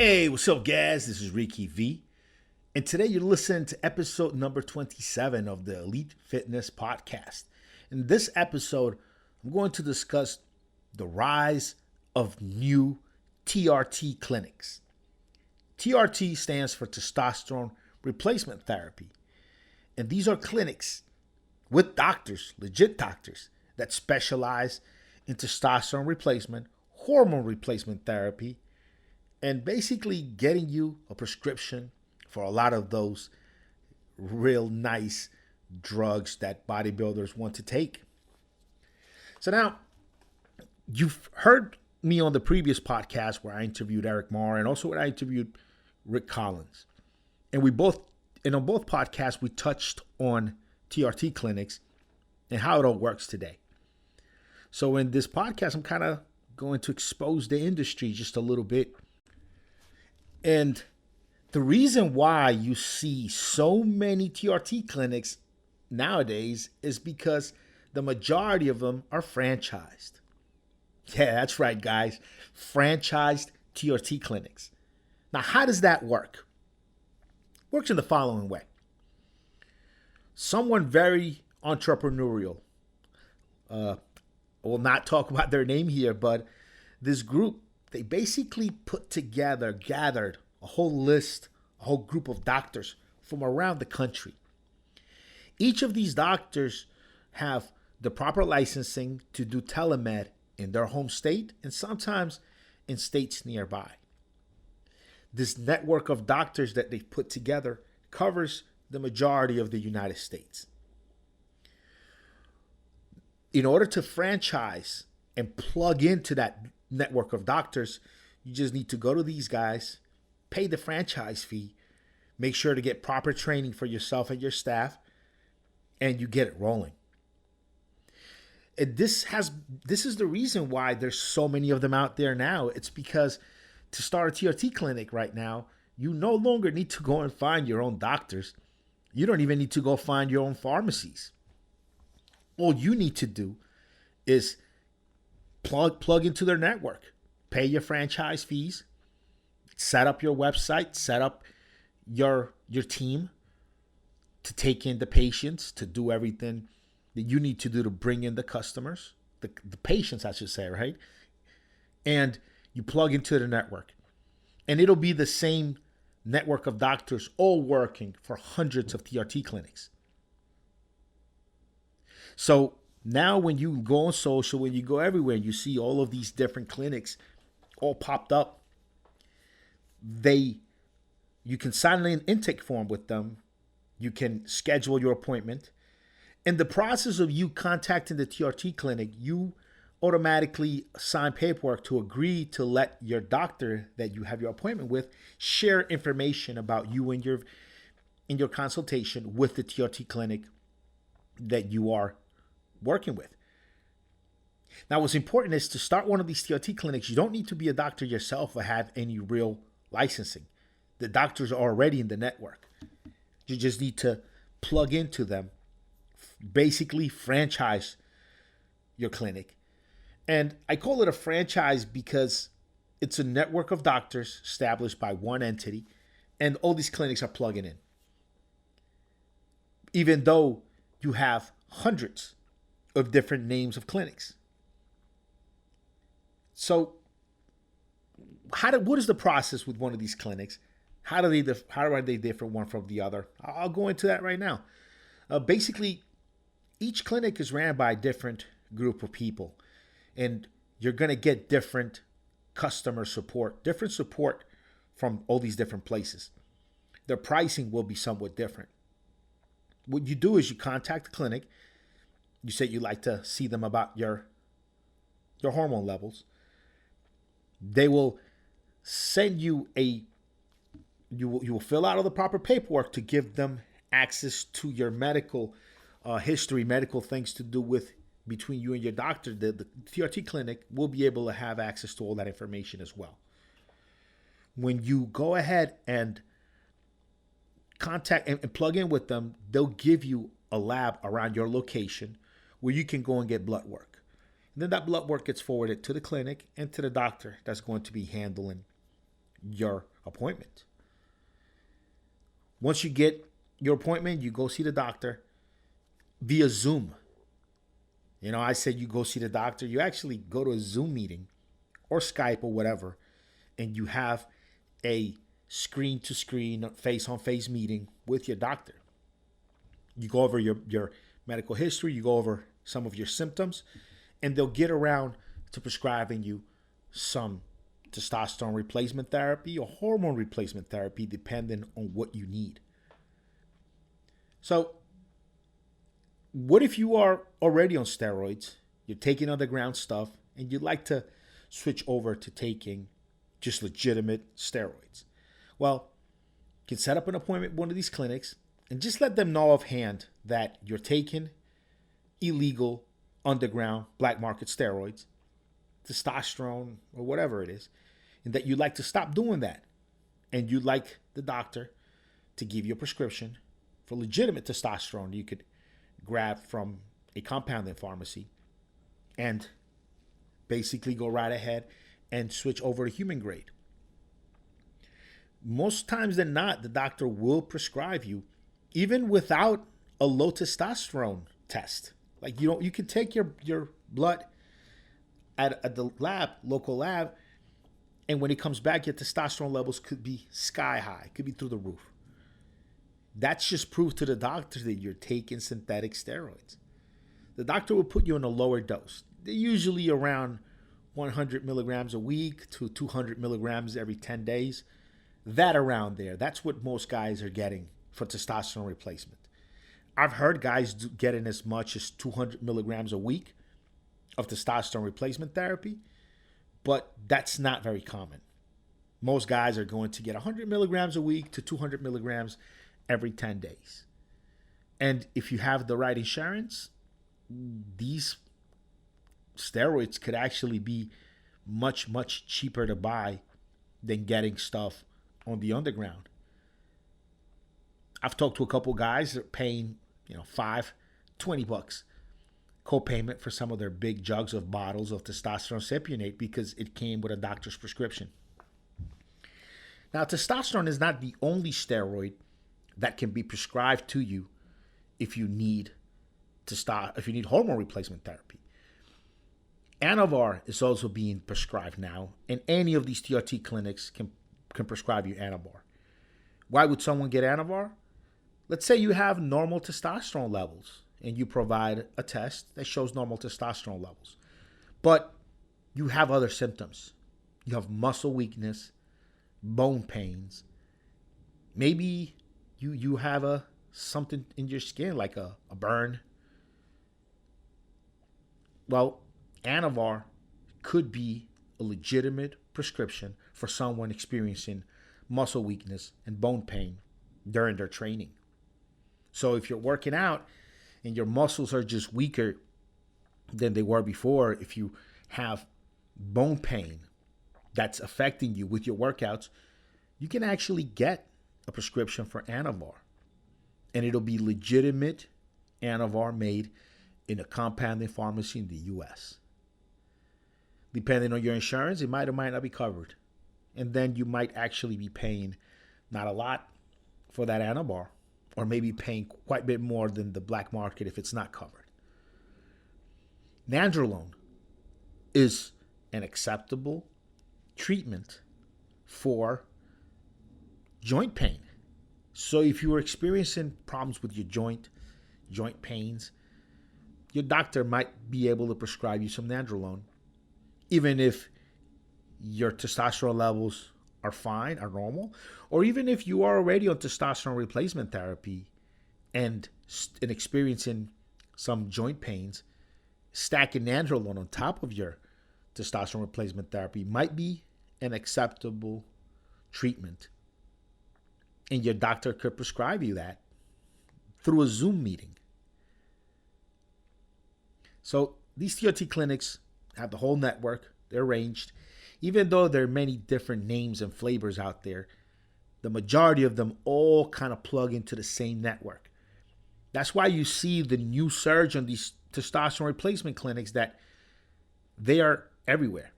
Hey, what's up, guys? This is Ricky V. And today you're listening to episode number 27 of the Elite Fitness podcast. In this episode, I'm going to discuss the rise of new TRT clinics. TRT stands for Testosterone Replacement Therapy. And these are clinics with doctors, legit doctors, that specialize in testosterone replacement, hormone replacement therapy, and basically getting you a prescription for a lot of those real nice drugs that bodybuilders want to take. So now, you've heard me on the previous podcast where I interviewed Eric Marr and also when I interviewed Rick Collins. And on both podcasts, we touched on TRT clinics and how it all works today. So in this podcast, I'm kind of going to expose the industry just a little bit. And the reason why you see so many TRT clinics nowadays is because the majority of them are franchised. Yeah, that's right, guys. Franchised TRT clinics. Now, how does that work? It works in the following way. Someone very entrepreneurial, I will not talk about their name here, but this group, they basically gathered a whole group of doctors from around the country. Each of these doctors have the proper licensing to do telemed in their home state and sometimes in states nearby. This network of doctors that they've put together covers the majority of the United States. In order to franchise and plug into that network of doctors, you just need to go to these guys, pay the franchise fee, make sure to get proper training for yourself and your staff, and you get it rolling. And this is the reason why there's so many of them out there now. It's because to start a TRT clinic right now, you no longer need to go and find your own doctors. You don't even need to go find your own pharmacies. All you need to do is plug into their network, pay your franchise fees, set up your website, set up your team to take in the patients, to do everything that you need to do to bring in the customers, the patients, I should say, right? And you plug into the network. And it'll be the same network of doctors all working for hundreds of TRT clinics. So now when you go on social, when you go everywhere, you see all of these different clinics all popped up. You can sign an intake form with them. You can schedule your appointment. In the process of you contacting the TRT clinic, you automatically sign paperwork to agree to let your doctor that you have your appointment with share information about you and in your consultation with the TRT clinic that you are working with. Now, what's important is to start one of these TRT clinics, you don't need to be a doctor yourself or have any real licensing. The doctors are already in the network. You just need to plug into them, basically franchise your clinic. And I call it a franchise because it's a network of doctors established by one entity, and all these clinics are plugging in. Even though you have hundreds of different names of clinics. So what is the process with one of these clinics? How are they different one from the other? I'll go into that right now. Basically, each clinic is ran by a different group of people, and you're going to get different customer support, different support from all these different places. Their pricing will be somewhat different. What you do is you contact the clinic. You say you'd like to see them about your hormone levels. They will send you you will fill out all the proper paperwork to give them access to your medical history, medical things to do with between you and your doctor. The TRT clinic will be able to have access to all that information as well. When you go ahead and contact and plug in with them, they'll give you a lab around your location where you can go and get blood work. And then that blood work gets forwarded to the clinic and to the doctor that's going to be handling your appointment. Once you get your appointment, you go see the doctor via Zoom. I said you go see the doctor. You actually go to a Zoom meeting or Skype or whatever, and you have a screen-to-screen, face-on-face meeting with your doctor. You go over your medical history. You go over some of your symptoms, and they'll get around to prescribing you some testosterone replacement therapy or hormone replacement therapy, depending on what you need. So, what if you are already on steroids, you're taking underground stuff, and you'd like to switch over to taking just legitimate steroids? Well, you can set up an appointment with one of these clinics and just let them know offhand that you're taking illegal, underground, black market steroids, testosterone, or whatever it is, and that you'd like to stop doing that. And you'd like the doctor to give you a prescription for legitimate testosterone you could grab from a compounding pharmacy and basically go right ahead and switch over to human grade. Most times than not, the doctor will prescribe you even without a low testosterone test. Like you can take your blood at the lab, local lab, and when it comes back, your testosterone levels could be sky high, could be through the roof. That's just proof to the doctor that you're taking synthetic steroids. The doctor will put you on a lower dose. They're usually around 100 milligrams a week to 200 milligrams every 10 days. That around there. That's what most guys are getting for testosterone replacement. I've heard guys getting as much as 200 milligrams a week of testosterone replacement therapy, but that's not very common. Most guys are going to get 100 milligrams a week to 200 milligrams every 10 days. And if you have the right insurance, these steroids could actually be much, much cheaper to buy than getting stuff on the underground. I've talked to a couple guys that are paying, $20 co-payment for some of their big jugs of bottles of testosterone cypionate because it came with a doctor's prescription. Now, testosterone is not the only steroid that can be prescribed to you if you need hormone replacement therapy. Anavar is also being prescribed now, and any of these TRT clinics can prescribe you Anavar. Why would someone get Anavar? Let's say you have normal testosterone levels and you provide a test that shows normal testosterone levels, but you have other symptoms. You have muscle weakness, bone pains. Maybe you have something in your skin like a burn. Well, Anavar could be a legitimate prescription for someone experiencing muscle weakness and bone pain during their training. So if you're working out and your muscles are just weaker than they were before, if you have bone pain that's affecting you with your workouts, you can actually get a prescription for Anavar. And it'll be legitimate Anavar made in a compounding pharmacy in the U.S. Depending on your insurance, it might or might not be covered. And then you might actually be paying not a lot for that Anavar, or maybe paying quite a bit more than the black market if it's not covered. Nandrolone is an acceptable treatment for joint pain. So if you are experiencing problems with your joint pains, your doctor might be able to prescribe you some Nandrolone, even if your testosterone levels are fine, are normal, or even if you are already on testosterone replacement therapy and experiencing some joint pains, stacking Nandrolone on top of your testosterone replacement therapy might be an acceptable treatment. And your doctor could prescribe you that through a Zoom meeting. So these TRT clinics have the whole network. They're arranged. Even though there are many different names and flavors out there, the majority of them all kind of plug into the same network. That's why you see the new surge on these testosterone replacement clinics, that they are everywhere.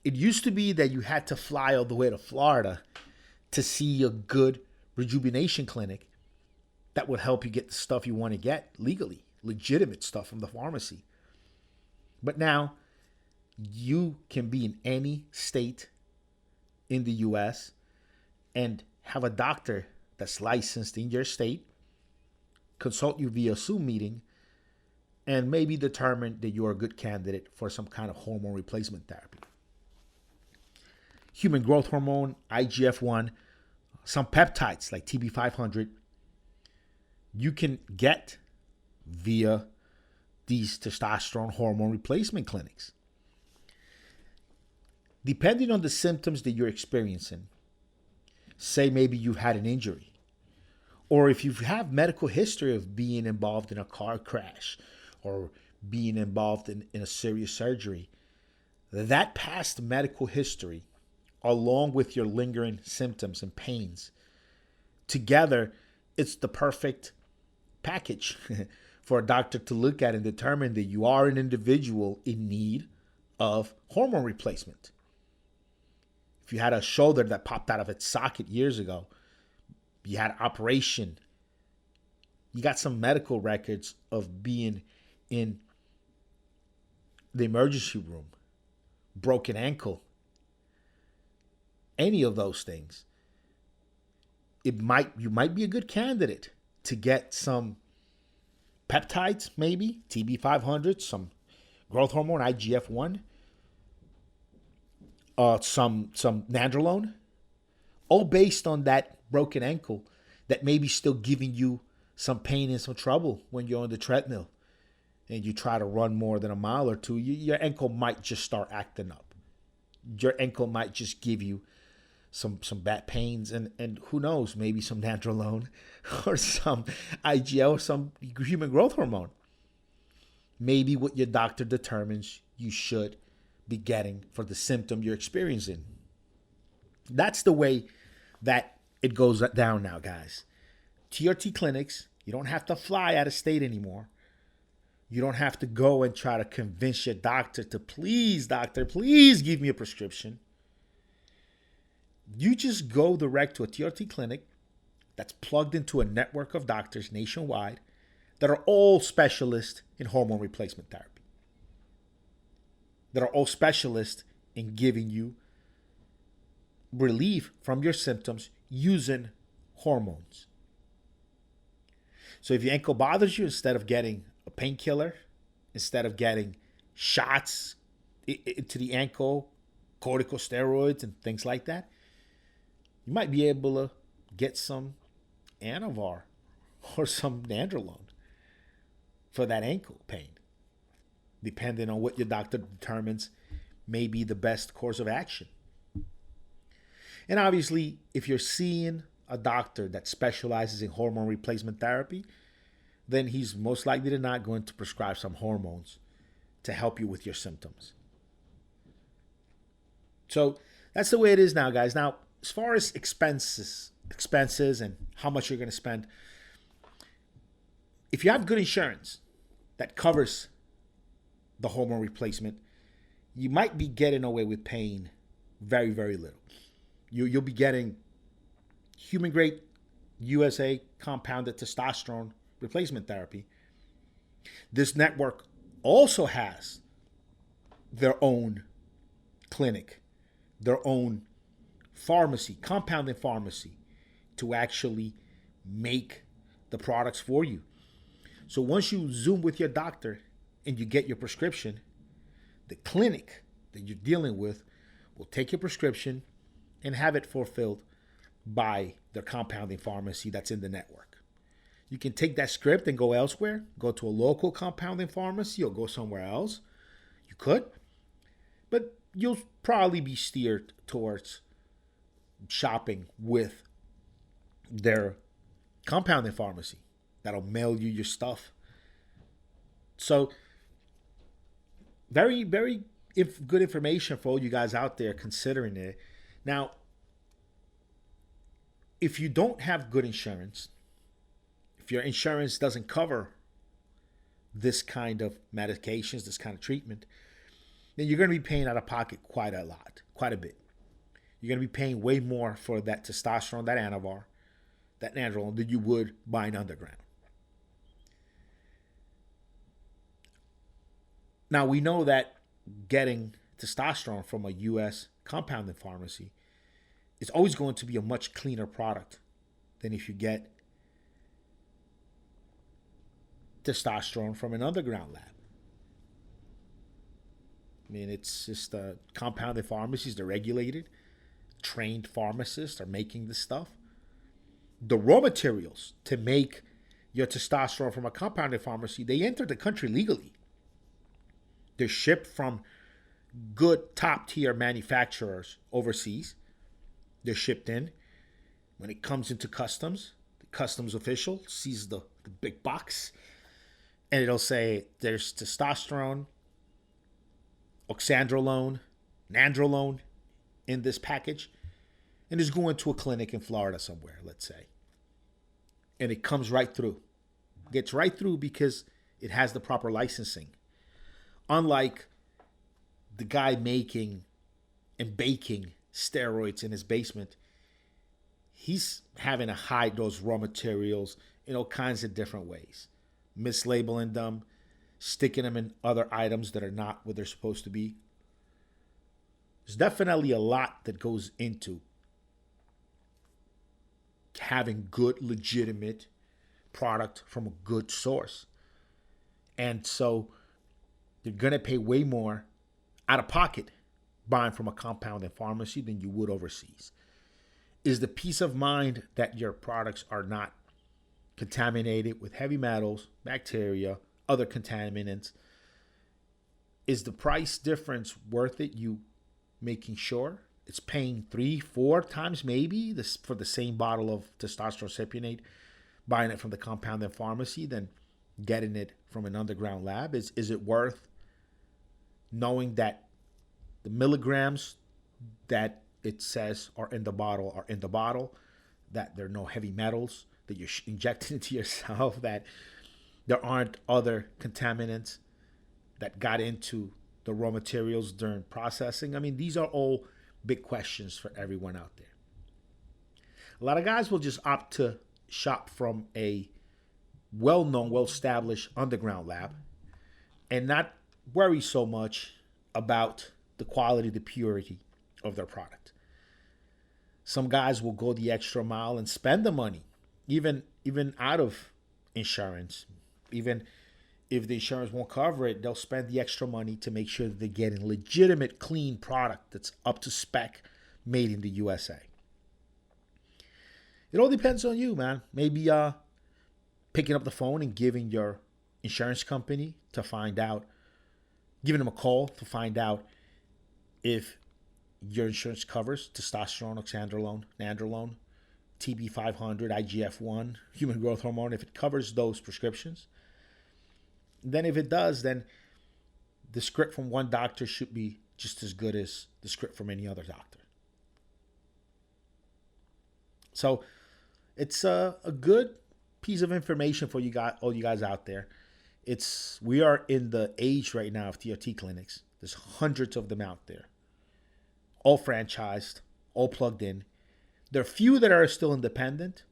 It used to be that you had to fly all the way to Florida to see a good rejuvenation clinic that would help you get the stuff you want to get legally, legitimate stuff from the pharmacy. But now you can be in any state in the US and have a doctor that's licensed in your state consult you via Zoom meeting and maybe determine that you're a good candidate for some kind of hormone replacement therapy. Human growth hormone, IGF-1, some peptides like TB500, you can get via these testosterone hormone replacement clinics. Depending on the symptoms that you're experiencing, say maybe you've had an injury, or if you have medical history of being involved in a car crash or being involved in a serious surgery, that past medical history, along with your lingering symptoms and pains, together, it's the perfect package for a doctor to look at and determine that you are an individual in need of hormone replacement. If you had a shoulder that popped out of its socket years ago, you had an operation, you got some medical records of being in the emergency room, broken ankle, any of those things, you might be a good candidate to get some peptides, maybe TB500, some growth hormone, IGF-1, some Nandrolone, all based on that broken ankle that may be still giving you some pain and some trouble when you're on the treadmill and you try to run more than a mile or two. Your ankle might just start acting up. Your ankle might just give you some bad pains, and who knows, maybe some Nandrolone or some IGL or some human growth hormone. Maybe what your doctor determines you should be getting for the symptom you're experiencing. That's the way that it goes down now, guys. TRT clinics, you don't have to fly out of state anymore. You don't have to go and try to convince your doctor to please give me a prescription. You just go direct to a TRT clinic that's plugged into a network of doctors nationwide that are all specialists in hormone replacement therapy, that are all specialists in giving you relief from your symptoms using hormones. So if your ankle bothers you, instead of getting a painkiller, instead of getting shots into the ankle, corticosteroids and things like that, you might be able to get some Anavar or some Nandrolone for that ankle pain, depending on what your doctor determines may be the best course of action. And obviously, if you're seeing a doctor that specializes in hormone replacement therapy, then he's most likely than not going to prescribe some hormones to help you with your symptoms. So that's the way it is now, guys. Now, as far as expenses and how much you're going to spend, if you have good insurance that covers the hormone replacement, you might be getting away with paying very, very little. You'll be getting human grade USA compounded testosterone replacement therapy. This network also has their own clinic, their own pharmacy, compounding pharmacy, to actually make the products for you. So once you Zoom with your doctor and you get your prescription, the clinic that you're dealing with will take your prescription and have it fulfilled by their compounding pharmacy that's in the network. You can take that script and go elsewhere, go to a local compounding pharmacy or go somewhere else. You could, but you'll probably be steered towards shopping with their compounding pharmacy that'll mail you your stuff. So very, very good information for all you guys out there considering it. Now, if you don't have good insurance, if your insurance doesn't cover this kind of medications, this kind of treatment, then you're going to be paying out of pocket quite a lot, quite a bit. you're going to be paying way more for that testosterone, that Anavar, that Nandrolone than you would buying underground. Now, we know that getting testosterone from a U.S. compounding pharmacy is always going to be a much cleaner product than if you get testosterone from an underground lab. I mean, it's just compounded pharmacies, they're regulated. Trained pharmacists are making this stuff. The raw materials to make your testosterone from a compounded pharmacy, they enter the country legally. They're shipped from good top tier manufacturers overseas. They're shipped in. When it comes into customs, the customs official sees the big box and it'll say there's testosterone, oxandrolone, nandrolone in this package, and it's going to a clinic in Florida somewhere, let's say. And it comes right through. Gets right through because it has the proper licensing. Unlike the guy making and baking steroids in his basement, he's having to hide those raw materials in all kinds of different ways. Mislabeling them, sticking them in other items that are not what they're supposed to be. There's definitely a lot that goes into having good, legitimate product from a good source. And so you're going to pay way more out of pocket buying from a compounding pharmacy than you would overseas. Is the peace of mind that your products are not contaminated with heavy metals, bacteria, other contaminants? Is the price difference worth it? You making sure it's paying 3-4 times maybe this for the same bottle of testosterone cypionate, buying it from the compounding pharmacy than getting it from an underground lab? Is it worth knowing that the milligrams that it says are in the bottle, that there are no heavy metals that you're injecting into yourself, that there aren't other contaminants that got into the raw materials during processing? I mean, these are all big questions for everyone out there. A lot of guys will just opt to shop from a well-known, well-established underground lab and not worry so much about the quality, the purity of their product. Some guys will go the extra mile and spend the money, even out of insurance. Even if the insurance won't cover it, they'll spend the extra money to make sure that they're getting legitimate, clean product that's up to spec, made in the USA. It all depends on you, man. Maybe picking up the phone and giving your insurance company to find out, giving them a call to find out if your insurance covers testosterone, oxandrolone, nandrolone, TB500, IGF-1, human growth hormone, if it covers those prescriptions. Then if it does, then the script from one doctor should be just as good as the script from any other doctor. So it's a good piece of information for you guys, all you guys out there. We are in the age right now of TRT clinics. There's hundreds of them out there, all franchised, all plugged in. There are a few that are still independent,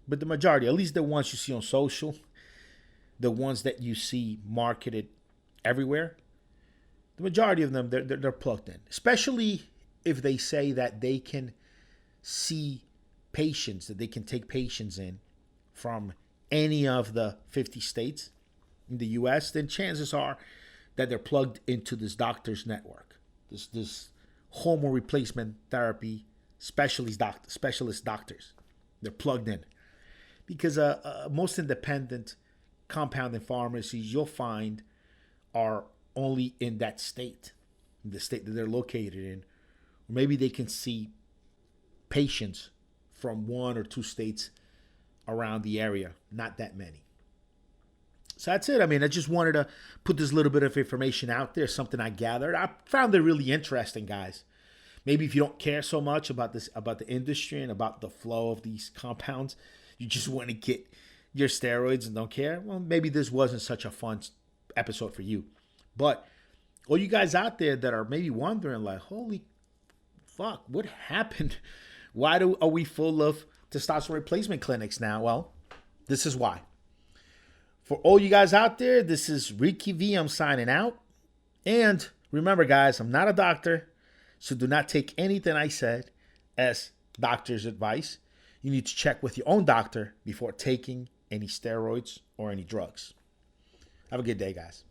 but the majority, at least the ones you see on social, the ones that you see marketed everywhere, the majority of them, they're plugged in. Especially if they say that they can see patients, that they can take patients in from any of the 50 states in the U.S., then chances are that they're plugged into this doctor's network, this hormone replacement therapy specialist doctors. They're plugged in. Because most independent compounding pharmacies you'll find are only in that state, in the state that they're located in. Or maybe they can see patients from 1 or 2 states around the area, not that many. So that's it. I mean, I just wanted to put this little bit of information out there, something I gathered. I found it really interesting, guys. Maybe if you don't care so much about this, about the industry and about the flow of these compounds, you just want to get your steroids and don't care, well, maybe this wasn't such a fun episode for you. But all you guys out there that are maybe wondering, like, holy fuck? What happened? Why are we full of testosterone replacement clinics now? Well, this is why. For all you guys out there, this is Ricky V. I'm signing out. And remember, guys, I'm not a doctor, so do not take anything I said as doctor's advice. You need to check with your own doctor before taking any steroids or any drugs. Have a good day, guys.